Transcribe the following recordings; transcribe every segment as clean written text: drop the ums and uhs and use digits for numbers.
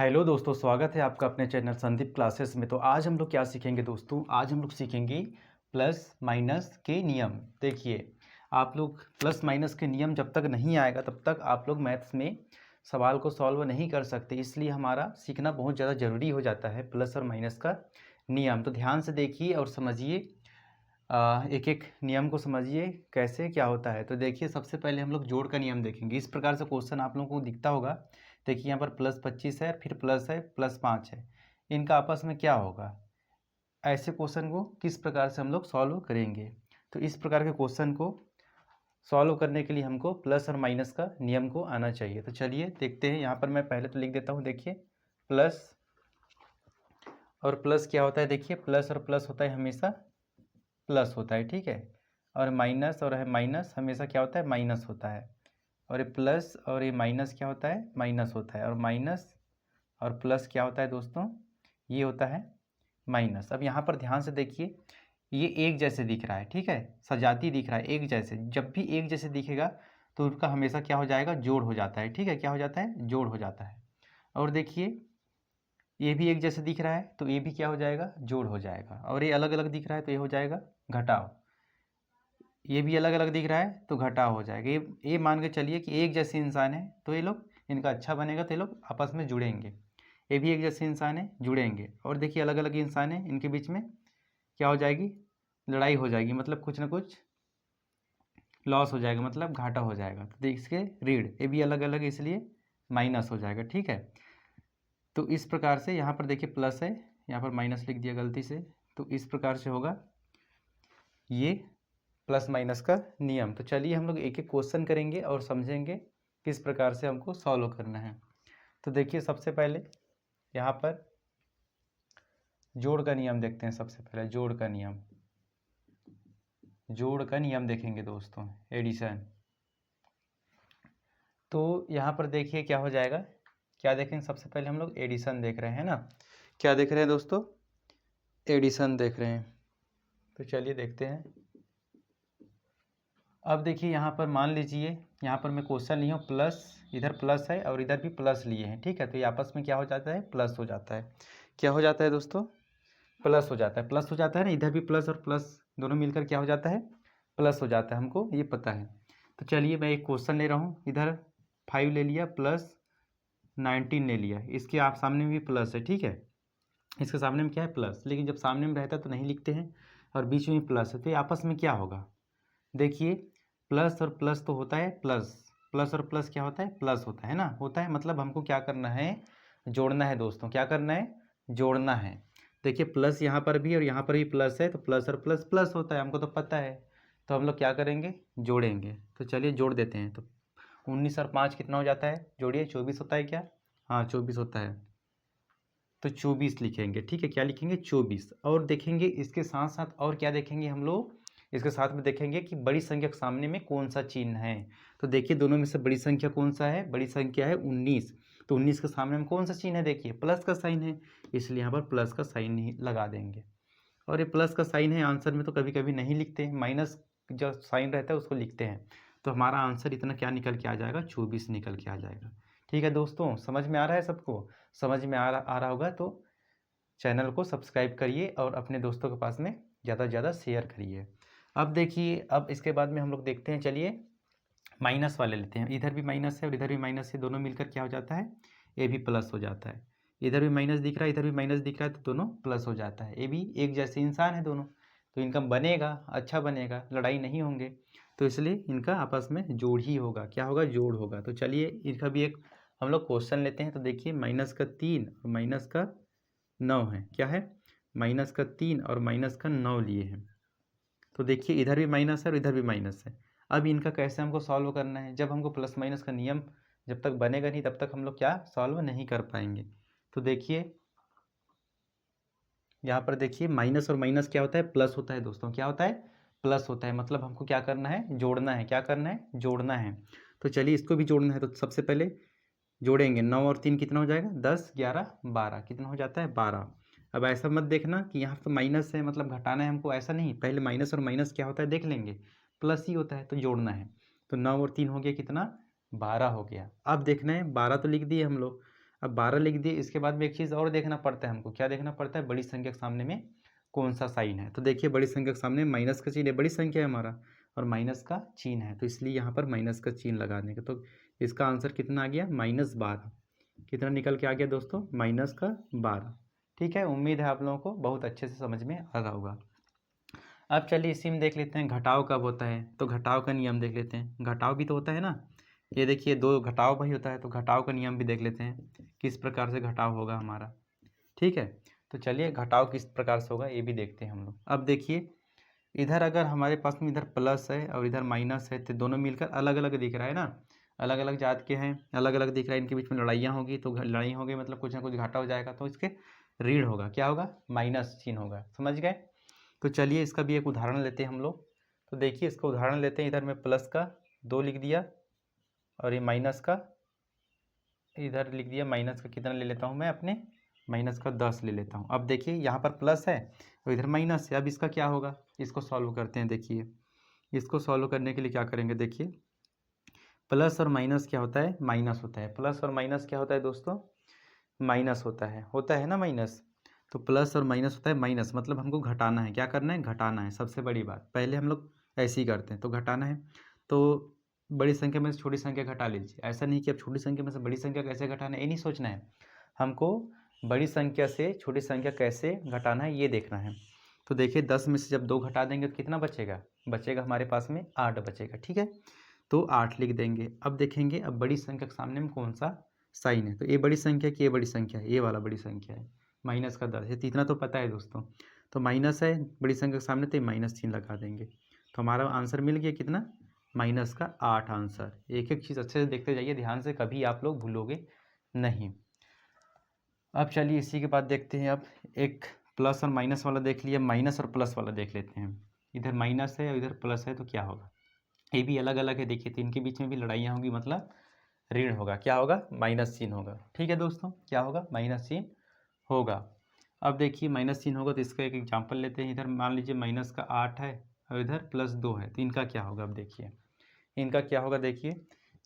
Hello दोस्तों, स्वागत है आपका अपने चैनल संदीप क्लासेस में। तो आज हम लोग क्या सीखेंगे दोस्तों, आज हम लोग सीखेंगे प्लस माइनस के नियम। देखिए, आप लोग प्लस माइनस के नियम जब तक नहीं आएगा तब तक आप लोग मैथ्स में सवाल को सॉल्व नहीं कर सकते, इसलिए हमारा सीखना बहुत ज़्यादा ज़रूरी हो जाता है प्लस और माइनस का नियम। तो ध्यान से देखिए और समझिए, एक एक नियम को समझिए कैसे क्या होता है। तो देखिए, सबसे पहले हम लोग जोड़ का नियम देखेंगे। इस प्रकार से क्वेश्चन आप लोगों को दिखता होगा। देखिए, यहाँ पर +25 है, फिर प्लस है, +5 है, इनका आपस में क्या होगा। ऐसे क्वेश्चन को किस प्रकार से हम लोग सॉल्व करेंगे। तो इस प्रकार के क्वेश्चन को सॉल्व करने के लिए हमको प्लस और माइनस का नियम को आना चाहिए। तो चलिए देखते हैं। यहाँ पर मैं पहले तो लिख देता हूँ। देखिए, प्लस और प्लस क्या होता है। देखिए, प्लस और प्लस होता है हमेशा प्लस होता है, ठीक है। और माइनस और है माइनस हमेशा क्या होता है, माइनस होता है। और ये प्लस और ये माइनस क्या होता है, माइनस होता है। और माइनस और प्लस क्या होता है दोस्तों, ये होता है माइनस। अब यहाँ पर ध्यान से देखिए, ये एक जैसे दिख रहा है, ठीक है, सजाती दिख रहा है एक जैसे। जब भी एक जैसे दिखेगा तो उनका हमेशा क्या हो जाएगा, जोड़ हो जाता है, ठीक है। क्या हो जाता है, जोड़ हो जाता है। और देखिए, ये भी एक जैसे दिख रहा है तो ये भी क्या हो जाएगा, जोड़ हो जाएगा। और ये अलग अलग दिख रहा है तो ये हो जाएगा घटाव। ये भी अलग अलग दिख रहा है तो घटाव हो जाएगा। ये मान के चलिए कि एक जैसे इंसान है तो ये लोग, इनका अच्छा बनेगा तो ये लोग आपस में जुड़ेंगे। ये भी एक जैसे इंसान है, जुड़ेंगे। और देखिए, अलग अलग इंसान है, इनके बीच में क्या हो जाएगी, लड़ाई हो जाएगी, मतलब कुछ ना कुछ लॉस हो जाएगा, मतलब घाटा हो जाएगा। तो देखिए, ऋण, ये भी अलग अलग इसलिए माइनस हो जाएगा, ठीक है। तो इस प्रकार से यहाँ पर देखिए प्लस है, यहाँ पर माइनस लिख दिया गलती से। तो इस प्रकार से होगा ये प्लस माइनस का नियम। तो चलिए हम लोग एक एक क्वेश्चन करेंगे और समझेंगे किस प्रकार से हमको सॉल्व करना है। तो देखिए, सबसे पहले यहाँ पर जोड़ का नियम देखते हैं। सबसे पहले जोड़ का नियम, जोड़ का नियम देखेंगे दोस्तों, एडिशन। तो यहाँ पर देखिए क्या हो जाएगा, क्या देखेंगे, सबसे पहले हम लोग एडिशन देख रहे हैं ना। क्या देख रहे हैं दोस्तों, एडिशन देख रहे हैं। तो चलिए देखते हैं। अब देखिए, यहाँ पर मान लीजिए, यहाँ पर मैं क्वेश्चन लिया हूँ प्लस, इधर प्लस है और इधर भी प्लस लिए हैं, ठीक है। तो ये आपस में क्या हो जाता है, प्लस हो जाता है। क्या हो जाता है दोस्तों, प्लस हो जाता है। प्लस हो जाता है ना, इधर भी प्लस और प्लस दोनों मिलकर क्या हो जाता है, प्लस हो जाता है, हमको ये पता है। तो चलिए मैं एक क्वेश्चन ले रहा हूँ, इधर 5 ले लिया, प्लस 19 ले लिया। इसके आप सामने में भी प्लस है, ठीक है। इसके सामने में क्या है, प्लस। लेकिन जब सामने में रहता है तो नहीं लिखते हैं, और बीच में प्लस है, तो ये आपस में क्या होगा। देखिए, प्लस और प्लस तो होता है प्लस, प्लस और प्लस क्या होता है, प्लस होता है ना, होता है। मतलब हमको क्या करना है, जोड़ना है दोस्तों। क्या करना है, जोड़ना है। देखिए, प्लस यहाँ पर भी और यहाँ पर भी प्लस है, तो प्लस और प्लस प्लस होता है, हमको तो पता है। तो हम लोग क्या करेंगे, जोड़ेंगे। तो चलिए जोड़ देते हैं। तो 19 और 5 कितना हो जाता है, जोड़िए, 24 होता है क्या, हाँ 24 होता है। तो 24 लिखेंगे, ठीक है। क्या लिखेंगे, 24। और देखेंगे इसके साथ साथ और क्या देखेंगे हम लोग, इसके साथ में देखेंगे कि बड़ी संख्या के सामने में कौन सा चिन्ह है। तो देखिए, दोनों में से बड़ी संख्या कौन सा है, बड़ी संख्या है 19। तो 19 के सामने में कौन सा चिन्ह है, देखिए प्लस का साइन है, इसलिए यहाँ पर प्लस का साइन ही लगा देंगे। और ये प्लस का साइन है, आंसर में तो कभी कभी नहीं लिखते हैं, माइनस जो साइन रहता है उसको लिखते हैं। तो हमारा आंसर इतना क्या निकल के आ जाएगा, 24 निकल के आ जाएगा। ठीक है दोस्तों, समझ में आ रहा है सबको, समझ में आ रहा होगा तो चैनल को सब्सक्राइब करिए और अपने दोस्तों के पास में ज़्यादा से ज़्यादा शेयर करिए। अब देखिए, अब इसके बाद में हम लोग देखते हैं, चलिए माइनस वाले लेते हैं। इधर भी माइनस है और इधर भी माइनस है, दोनों मिलकर क्या हो जाता है, ये भी प्लस हो जाता है। इधर भी माइनस दिख रहा है, इधर भी माइनस दिख रहा है, तो दोनों प्लस हो जाता है। ये भी एक जैसे इंसान है दोनों, तो इनका बनेगा, अच्छा बनेगा, लड़ाई नहीं होंगे। तो इसलिए इनका आपस में जोड़ ही होगा, क्या होगा, जोड़ होगा। तो चलिए इनका भी एक हम लोग क्वेश्चन लेते हैं। तो देखिए, -3 और -9 है, क्या है, -3 और -9 लिए हैं। तो देखिए, इधर भी माइनस है और इधर भी माइनस है। अब इनका कैसे हमको सॉल्व करना है, जब हमको प्लस माइनस का नियम जब तक बनेगा नहीं तब तक हम लोग क्या सॉल्व नहीं कर पाएंगे। तो देखिए, यहाँ पर देखिए, माइनस और माइनस क्या होता है, प्लस होता है दोस्तों। क्या होता है, प्लस होता है। मतलब हमको क्या करना है, जोड़ना है। क्या करना है, जोड़ना है। तो चलिए इसको भी जोड़ना है। तो सबसे पहले जोड़ेंगे, 9 और 3 कितना हो जाएगा, 10, 11, 12, कितना हो जाता है, 12। अब ऐसा मत देखना कि यहाँ तो माइनस है मतलब घटाना है हमको, ऐसा नहीं। पहले माइनस और माइनस क्या होता है देख लेंगे, प्लस ही होता है, तो जोड़ना है। तो 9 और 3 हो गया कितना, 12 हो गया। अब देखना है, 12 तो लिख दिए हम लोग। अब 12 लिख दिए। इसके बाद में एक चीज़ और देखना पड़ता है हमको, क्या देखना पड़ता है, बड़ी संख्या के सामने में कौन सा साइन है। तो देखिए बड़ी संख्या के सामने माइनस का चिन्ह है, बड़ी संख्या है हमारा, और माइनस का चिन्ह है, तो इसलिए यहाँ पर माइनस का चिन्ह लगा देंगे। तो इसका आंसर कितना आ गया, -12। कितना निकल के आ गया दोस्तों, -12। ठीक है, उम्मीद है आप लोगों को बहुत अच्छे से समझ में आ रहा होगा। अब चलिए इसी में देख लेते हैं घटाव कब होता है। तो घटाव का नियम देख लेते हैं। घटाव भी तो होता है ना, ये देखिए 2 घटाव भाई होता है, तो घटाव का नियम भी देख लेते हैं किस प्रकार से घटाव होगा हमारा। ठीक है, तो चलिए घटाव किस प्रकार से होगा ये भी देखते हैं हम लोग। अब देखिए इधर अगर हमारे पास में इधर प्लस है और इधर माइनस है, तो दोनों मिलकर अलग अलग दिख रहा है ना, अलग अलग जात के हैं, अलग अलग दिख रहा है, इनके बीच में लड़ाइयाँ होगी, तो लड़ाई होगी मतलब कुछ ना कुछ घाटा हो जाएगा, तो इसके ऋण होगा, क्या होगा, माइनस चिन्ह होगा। समझ गए। तो चलिए इसका भी एक उदाहरण लेते हैं हम लोग। तो देखिए इसका उदाहरण लेते हैं। इधर मैं प्लस का 2 लिख दिया और ये माइनस का इधर लिख दिया। माइनस का कितना ले लेता हूँ मैं अपने, माइनस का 10 ले लेता हूँ। अब देखिए यहाँ पर प्लस है और इधर माइनस है। अब इसका क्या होगा, इसको सॉल्व करते हैं। देखिए इसको सॉल्व करने के लिए क्या करेंगे, देखिए प्लस और माइनस क्या होता है, माइनस होता है। प्लस और माइनस क्या होता है दोस्तों, माइनस होता है ना माइनस। तो प्लस और माइनस होता है माइनस, मतलब हमको घटाना है। क्या करना है, घटाना है। सबसे बड़ी बात, पहले हम लोग ऐसे ही करते हैं, तो घटाना है। तो बड़ी संख्या में से छोटी संख्या घटा लीजिए। ऐसा नहीं कि अब छोटी संख्या में से बड़ी संख्या कैसे घटाना है, ये नहीं सोचना है हमको, बड़ी संख्या से छोटी संख्या कैसे घटाना है ये देखना है। तो देखिए 10 में से जब 2 घटा देंगे तो कितना बचेगा, बचेगा हमारे पास में 8 बचेगा। ठीक है, तो 8 लिख देंगे। अब देखेंगे अब बड़ी संख्या के सामने में कौन सा साइन है। तो ये बड़ी संख्या की ये बड़ी संख्या है, ये वाला बड़ी संख्या है, माइनस का 10 है। तो इतना तो पता है दोस्तों। तो माइनस है बड़ी संख्या के सामने, तो ये माइनस चिन्ह लगा देंगे। तो हमारा आंसर मिल गया कितना, माइनस का 8 आंसर। एक एक चीज़ अच्छे से देखते जाइए ध्यान से, कभी आप लोग भूलोगे नहीं। अब चलिए इसी के बाद देखते हैं। अब एक प्लस और माइनस वाला देख लिया, माइनस और प्लस वाला देख लेते हैं। इधर माइनस है और इधर प्लस है, तो क्या होगा, ये भी अलग अलग है। देखिए तो इनके बीच में भी लड़ाइयाँ होंगी, मतलब ऋण होगा। क्या होगा, माइनस चिन्ह होगा। ठीक है दोस्तों, क्या होगा, माइनस चिन्ह होगा। अब देखिए माइनस चिन्ह होगा तो इसका एक एग्जांपल लेते हैं। इधर मान लीजिए माइनस का 8 है और इधर +2 है, तो इनका क्या होगा। अब देखिए इनका क्या होगा, देखिए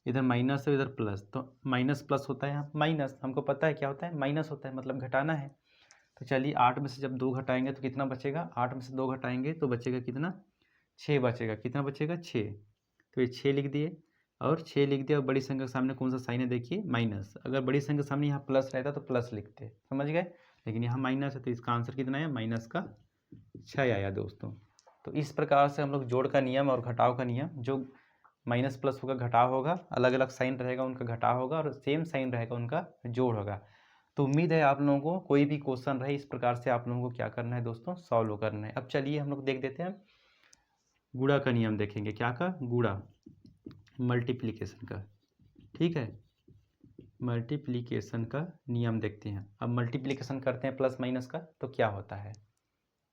इधर माइनस है इधर प्लस, तो माइनस प्लस होता है, यहाँ माइनस हमको पता है क्या होता है, माइनस होता है, मतलब घटाना है। तो चलिए 8 में से जब 2 घटाएंगे तो कितना बचेगा, 8 में से 2 घटाएंगे तो बचेगा कितना, 6 बचेगा। कितना बचेगा, 6। तो ये 6 लिख दिए और 6 लिख दिया। और बड़ी संख्या के सामने कौन सा साइन है, देखिए माइनस। अगर बड़ी संख्या के सामने यहाँ प्लस रहता तो प्लस लिखते, समझ गए, लेकिन यहाँ माइनस है, तो इसका आंसर कितना है, माइनस का 6 आया दोस्तों। तो इस प्रकार से हम लोग जोड़ का नियम और घटाव का नियम, जो माइनस प्लस होगा घटाव होगा, अलग अलग साइन रहेगा उनका घटाव होगा, और सेम साइन रहेगा उनका जोड़ होगा। तो उम्मीद है आप लोगों को कोई भी क्वेश्चन रहे इस प्रकार से आप लोगों को क्या करना है दोस्तों, सॉल्व करना है। अब चलिए हम लोग देख देते हैं गुणा का नियम देखेंगे। क्या का, गुणा, मल्टीप्लिकेशन का। ठीक है, मल्टीप्लिकेशन का नियम देखते हैं। अब मल्टीप्लिकेशन करते हैं प्लस माइनस का, तो क्या होता है।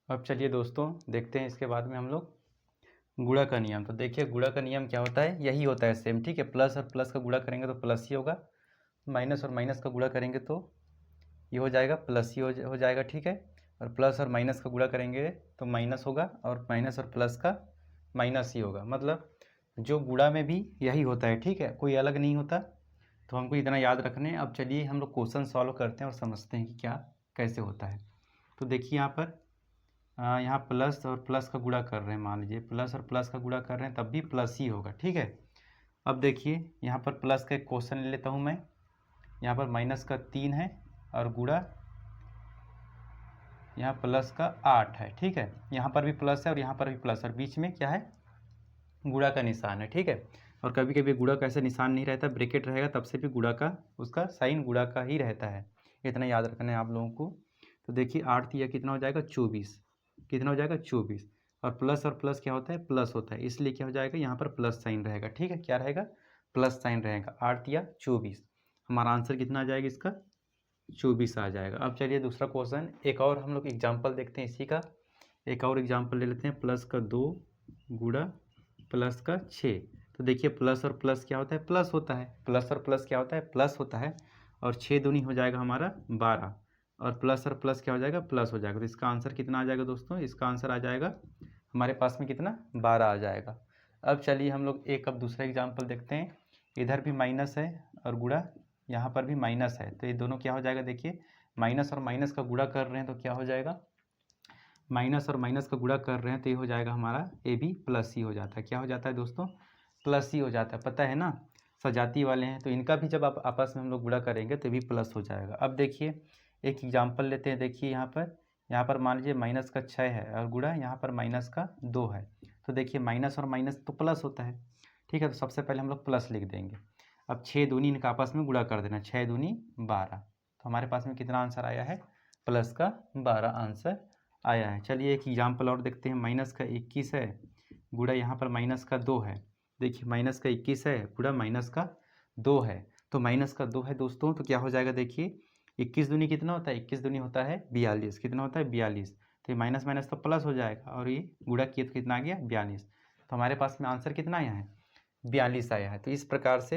अब चलिए दोस्तों देखते हैं इसके बाद में हम लोग गुणा का नियम। तो देखिए गुणा का नियम क्या होता है, यही होता है सेम। ठीक है, प्लस और प्लस का गुणा करेंगे तो प्लस ही होगा, माइनस और माइनस का गुणा करेंगे तो ये हो जाएगा प्लस ही हो जाएगा। ठीक है, और प्लस और माइनस का गुणा करेंगे तो माइनस होगा, और माइनस और प्लस का माइनस ही होगा। मतलब जो गुणा में भी यही होता है। ठीक है, कोई अलग नहीं होता, तो हमको इतना याद रखने। अब चलिए हम लोग क्वेश्चन सॉल्व करते हैं और समझते हैं कि क्या कैसे होता है। तो देखिए यहाँ पर यहाँ प्लस और प्लस का गुणा कर रहे हैं, मान लीजिए प्लस और प्लस का गुणा कर रहे हैं, तब भी प्लस ही होगा। ठीक है, अब देखिए यहाँ पर प्लस का एक क्वेश्चन ले लेता हूँ मैं। यहाँ पर माइनस का 3 है और गुणा यहाँ प्लस का 8 है। ठीक है, यहाँ पर भी प्लस है और यहाँ पर भी प्लस, और बीच में क्या है, गुणा का निशान है। ठीक है, और कभी कभी गुणा का ऐसे निशान नहीं रहता, ब्रैकेट रहेगा, तब से भी गुणा का उसका साइन गुणा का ही रहता है। इतना याद रखना है आप लोगों को। तो देखिए 8 दिया कितना हो जाएगा, 24। कितना हो जाएगा, 24। और प्लस क्या होता है, प्लस होता है, इसलिए क्या हो जाएगा, यहाँ पर प्लस साइन रहेगा। ठीक है, क्या रहेगा, प्लस साइन रहेगा। 8 दिया 24, हमारा आंसर कितना आ जाएगा इसका, 24 आ जाएगा। अब चलिए दूसरा क्वेश्चन, एक और हम लोग एग्जाम्पल देखते हैं इसी का। एक और एग्जाम्पल ले लेते हैं, प्लस का 2 गुणा प्लस का 6। तो देखिए प्लस और प्लस क्या होता है, प्लस होता है। प्लस और प्लस क्या होता है, प्लस होता है। और 6 दूनी हो जाएगा हमारा 12, और प्लस और प्लस क्या हो जाएगा, प्लस हो जाएगा। तो इसका आंसर कितना आ जाएगा दोस्तों, इसका आंसर आ जाएगा हमारे पास में कितना, 12 आ जाएगा। अब चलिए हम लोग एक अब दूसरा एग्जाम्पल देखते हैं। इधर भी माइनस है और गुणा यहाँ पर भी माइनस है, तो ये दोनों क्या हो जाएगा देखिए, माइनस और माइनस का गुणा कर रहे हैं तो क्या हो जाएगा, माइनस और माइनस का गुणा कर रहे हैं तो ये हो जाएगा हमारा ए भी प्लस ही हो जाता है। क्या हो जाता है दोस्तों, प्लस ही हो जाता है, पता है ना, सजाती वाले हैं तो इनका भी जब आप आपस में हम लोग गुणा करेंगे तो भी प्लस हो जाएगा। अब देखिए एक एग्जाम्पल लेते हैं, देखिए यहाँ पर मान लीजिए माइनस का 6 है और गुणा यहाँ पर माइनस का 2 है, तो देखिए माइनस और माइनस तो प्लस होता है, ठीक है, तो सबसे पहले हम लोग प्लस लिख देंगे। अब 6 दूनी इनका आपस में गुणा कर देना, 6 दूनी 12, तो हमारे पास में कितना आंसर आया है, प्लस का 12 आंसर आया है। चलिए एक एग्जाम्पल और देखते हैं, माइनस का 21 है गुणा यहाँ पर माइनस का 2 है, देखिए माइनस का 21 है गुणा माइनस का 2 है, तो माइनस का 2 है दोस्तों, तो क्या हो जाएगा देखिए 21 दूनी कितना होता है, 21 दूनी होता है 42, कितना होता है 42, तो ये माइनस माइनस तो प्लस हो जाएगा और ये गुणा किए तो कितना आ गया 42, तो हमारे पास में आंसर कितना आया है 42 आया है। तो इस प्रकार से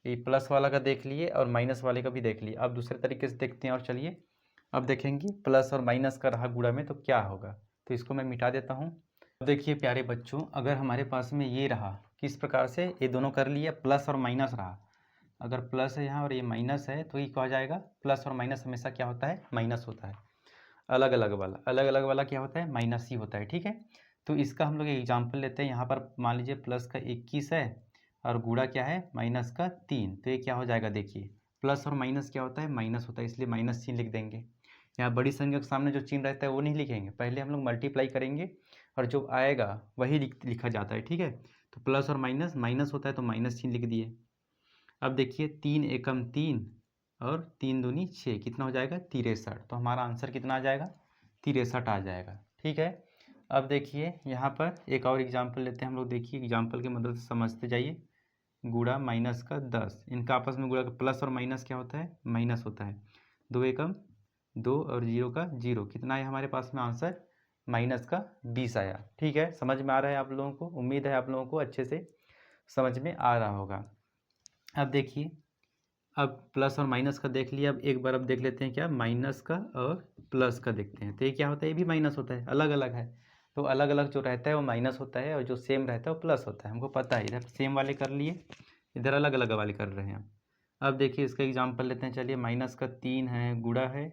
ये प्लस वाला का देख लिए और माइनस वाले का भी देख लिए। अब दूसरे तरीके से देखते हैं और चलिए अब देखेंगे प्लस और माइनस का रहा गुणा में तो क्या होगा, तो इसको मैं मिटा देता हूँ। अब देखिए प्यारे बच्चों, अगर हमारे पास में ये रहा, किस प्रकार से ये दोनों कर लिए, प्लस और माइनस रहा, अगर प्लस है यहाँ और ये माइनस है तो ये क्या हो जाएगा, प्लस और माइनस हमेशा क्या होता है, माइनस होता है, अलग अलग वाला क्या होता है, माइनस ही होता है, ठीक है। तो इसका हम लोग एग्जाम्पल लेते हैं, यहाँ पर मान लीजिए प्लस का 21 है और गुणा क्या है माइनस का 3, तो ये क्या हो जाएगा देखिए, प्लस और माइनस क्या होता है, माइनस होता है, इसलिए माइनस चिन्ह लिख देंगे। यहाँ बड़ी संख्या के सामने जो चिन्ह रहता है वो नहीं लिखेंगे, पहले हम लोग मल्टीप्लाई करेंगे और जो आएगा वही लिखा जाता है, ठीक है। तो प्लस और माइनस, माइनस होता है तो माइनस चिन्ह लिख दिए। अब देखिए 3 एकम 3 और 3 दूनी 6, कितना हो जाएगा 63, तो हमारा आंसर कितना आ जाएगा 63 आ जाएगा, ठीक है। अब देखिए यहाँ पर एक और एग्जाम्पल लेते हैं हम लोग, देखिए एग्जाम्पल की मदद से समझते जाइए। गुणा माइनस का 10, इनका आपस में गुणा, प्लस और माइनस क्या होता है, माइनस होता है, 2 एकम 2 और 0 का 0, कितना आया हमारे पास में आंसर, माइनस का 20 आया, ठीक है। समझ में आ रहा है आप लोगों को, उम्मीद है आप लोगों को अच्छे से समझ में आ रहा होगा। अब देखिए, अब प्लस और माइनस का देख लिया, अब एक बार अब देख लेते हैं क्या, माइनस का और प्लस का देखते हैं, तो ये क्या होता है, ये भी माइनस होता है, अलग अलग है, तो अलग अलग जो रहता है वो माइनस होता है और जो सेम रहता है वो प्लस होता है, हमको पता है। इधर सेम वाले कर लिए, इधर अलग अलग वाले कर रहे हैं। अब देखिए इसका एग्जाम्पल लेते हैं, चलिए माइनस का 3 है गुणा है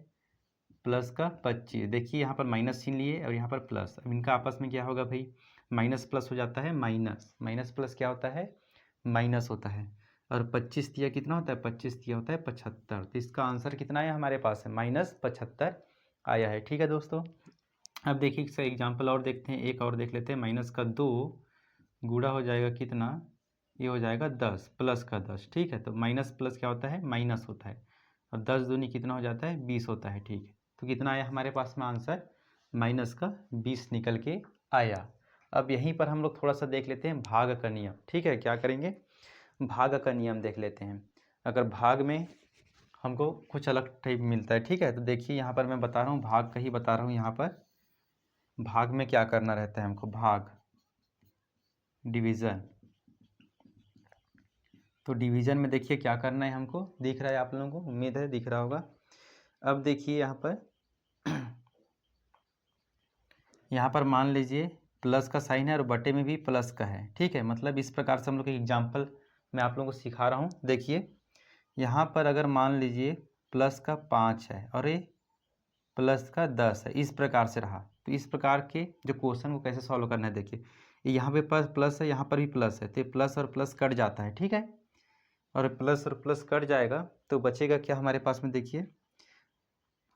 प्लस का 25, देखिए यहाँ पर माइनस चिन्ह लिए और यहाँ पर प्लस, अब इनका आपस में क्या होगा भाई, माइनस प्लस हो जाता है, माइनस माइनस प्लस क्या होता है, माइनस होता है, और 25 दिया कितना होता है, 25 दिया होता है 75, तो इसका आंसर कितना आया हमारे पास है, -75 आया है, ठीक है दोस्तों। अब देखिए इसका एग्जाम्पल और देखते हैं, एक और देख लेते हैं, माइनस का 2 गुणा हो जाएगा कितना, ये हो जाएगा 10 प्लस का 10, ठीक है, तो माइनस प्लस क्या होता है, माइनस होता है, और 10 दूनी कितना हो जाता है 20 होता है, ठीक है। तो कितना आया हमारे पास में आंसर, माइनस का 20 निकल के आया। अब यहीं पर हम लोग थोड़ा सा देख लेते हैं भाग का नियम, ठीक है, क्या करेंगे, भाग का नियम देख लेते हैं। अगर भाग में हमको कुछ अलग टाइप मिलता है, ठीक है, तो देखिए यहाँ पर मैं बता रहा हूँ, भाग का ही बता रहा हूँ, यहाँ पर भाग में क्या करना रहता है हमको, भाग डिवीज़न, तो डिवीज़न में देखिए क्या करना है हमको, दिख रहा है आप लोगों को, उम्मीद है दिख रहा होगा। अब देखिए यहाँ पर मान लीजिए प्लस का साइन है और बटे में भी प्लस का है, ठीक है, मतलब इस प्रकार से हम लोग एक एग्जाम्पल मैं आप लोगों को सिखा रहा हूँ। देखिए यहाँ पर अगर मान लीजिए प्लस का 5 है और ये प्लस का 10 है, इस प्रकार से रहा, तो इस प्रकार के जो क्वेश्चन को कैसे सॉल्व करना है, देखिए यहाँ पे प्लस है, यहाँ पर भी प्लस है, तो प्लस और प्लस कट जाता है, ठीक है, और प्लस कट जाएगा तो बचेगा क्या हमारे पास में, देखिए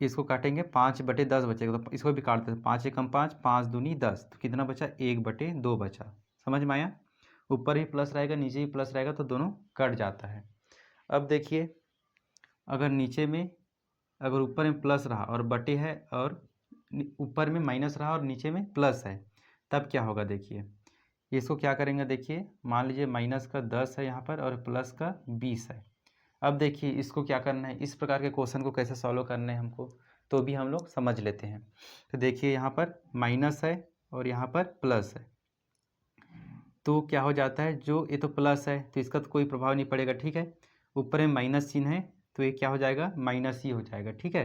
इसको काटेंगे 5/10 बचेगा, तो इसको भी काटते हैं, 5 एकम 5, 5 दूनी 10, तो कितना बचा 1/2 बचा, समझ में आया, ऊपर भी प्लस रहेगा नीचे भी प्लस रहेगा तो दोनों कट जाता है। अब देखिए अगर नीचे में, अगर ऊपर में प्लस रहा और बटे है और ऊपर में माइनस रहा और नीचे में प्लस है, तब क्या होगा, देखिए इसको क्या करेंगे, देखिए मान लीजिए माइनस का 10 है यहाँ पर और प्लस का 20 है। अब देखिए इसको क्या करना है, इस प्रकार के क्वेश्चन को कैसे सॉल्व करना है हमको, तो भी हम लोग समझ लेते हैं। तो देखिए यहाँ पर माइनस है और यहाँ पर प्लस है, तो क्या हो जाता है, जो ये तो प्लस है तो इसका तो कोई प्रभाव नहीं पड़ेगा, ठीक है, ऊपर में माइनस चिन्ह है तो ये क्या हो जाएगा, माइनस ही हो जाएगा, ठीक है,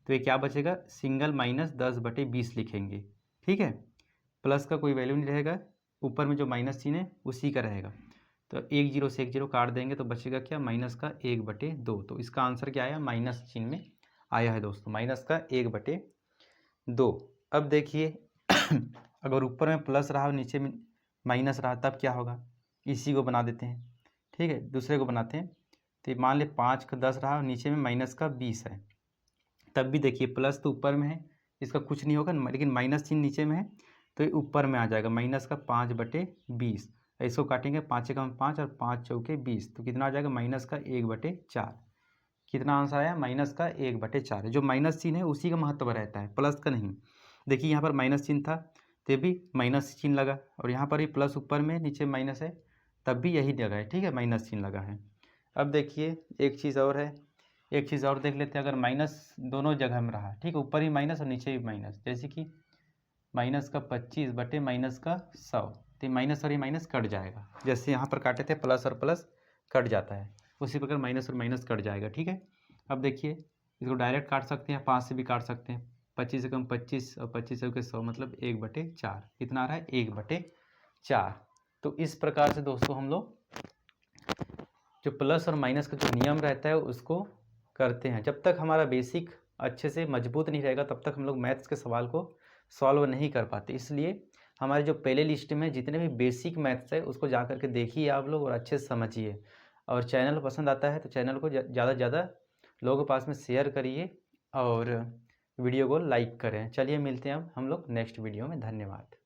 तो ये क्या बचेगा, सिंगल -10/20 लिखेंगे, ठीक है, प्लस का कोई वैल्यू नहीं रहेगा, ऊपर में जो माइनस चिन्ह है उसी का रहेगा, तो एक जीरो से एक जीरो काट देंगे तो बचेगा क्या, -1/2। तो इसका आंसर क्या आया, माइनस चिन्ह में आया है दोस्तों, -1/2। अब देखिए अगर ऊपर में प्लस रहा और नीचे में माइनस रहा तब क्या होगा, इसी को बना देते हैं। ठीक है, दूसरे को बनाते हैं। तो मान ले 5 का 10 रहा और नीचे में -20 है, तब भी देखिए प्लस तो ऊपर में है, इसका कुछ नहीं होगा, लेकिन माइनस चिन्ह नीचे में है तो ये ऊपर में आ जाएगा, -5/20। इसको काटेंगे, 5 एकम 5 और 5 चौके 20, तो कितना आ जाएगा, -1/4। कितना आंसर आया, -1/4 है। जो माइनस चिन्ह है उसी का महत्व रहता है, प्लस का नहीं। देखिए यहाँ पर माइनस चिन्ह था तो भी माइनस चिन्ह लगा, और यहाँ पर भी प्लस ऊपर में नीचे माइनस है तब भी यही लगा है। ठीक है, माइनस चिन्ह लगा है। अब देखिए एक चीज़ और है, एक चीज़ और देख लेते हैं। अगर माइनस दोनों जगह में रहा, ठीक है, ऊपर भी माइनस और नीचे भी माइनस, जैसे कि -25/-100, तो माइनस और ये माइनस कट जाएगा। जैसे यहाँ पर काटे थे प्लस और प्लस कट जाता है, उसी प्रकार माइनस और माइनस कट जाएगा। ठीक है, अब देखिए इसको डायरेक्ट काट सकते हैं, 5 से भी काट सकते हैं। 25 एकम 25 और 25 चौके 100, मतलब 1/4। कितना आ रहा है, 1/4। तो इस प्रकार से दोस्तों हम लोग जो प्लस और माइनस का जो नियम रहता है उसको करते हैं। जब तक हमारा बेसिक अच्छे से मजबूत नहीं रहेगा तब तक हम लोग मैथ्स के सवाल को सॉल्व नहीं कर पाते। इसलिए हमारे जो प्ले लिस्ट में जितने भी बेसिक मैथ्स है उसको जा कर के देखिए आप लोग और अच्छे से समझिए। और चैनल पसंद आता है तो चैनल को ज़्यादा से ज़्यादा लोगों के पास में शेयर करिए और वीडियो को लाइक करें। चलिए मिलते हैं अब हम लोग नेक्स्ट वीडियो में। धन्यवाद।